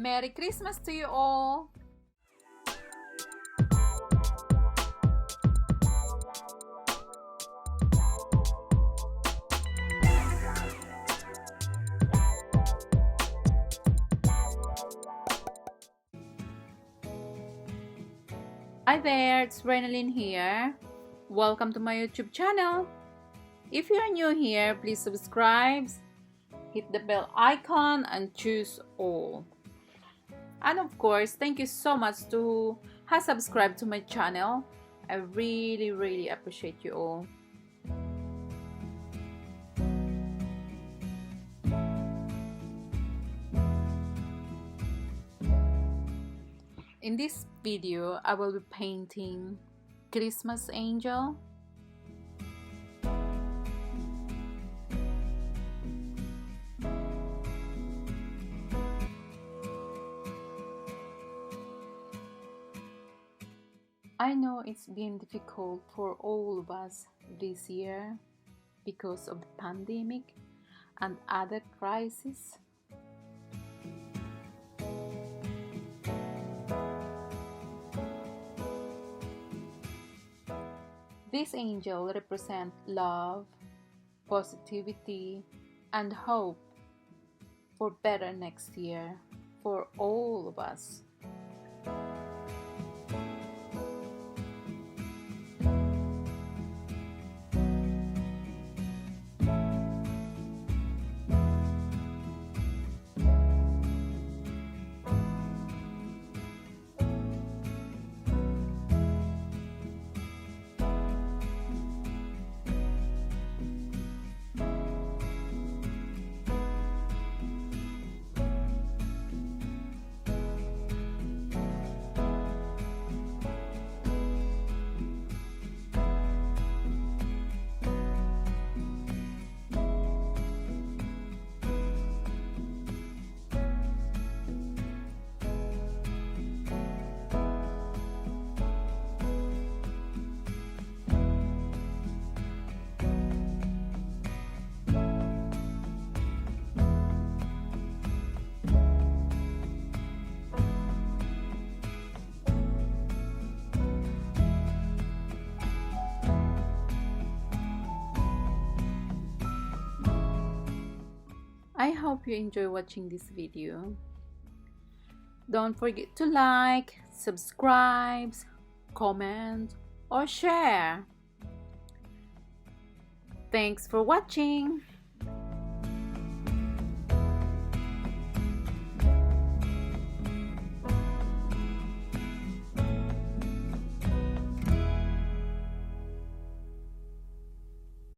Merry Christmas to you all! Hi there, it's Renaline here. Welcome to my YouTube channel. If you are new here, please subscribe, hit the bell icon and choose all. And of course, thank you so much to who has subscribed to my channel. I really appreciate you all. In this video, I will be painting Christmas angel. I know it's been difficult for all of us this year because of the pandemic and other crises. This angel represents love, positivity, and hope for better next year for all of us. I hope you enjoy watching this video. Don't forget to like, subscribe, comment, or share. Thanks for watching.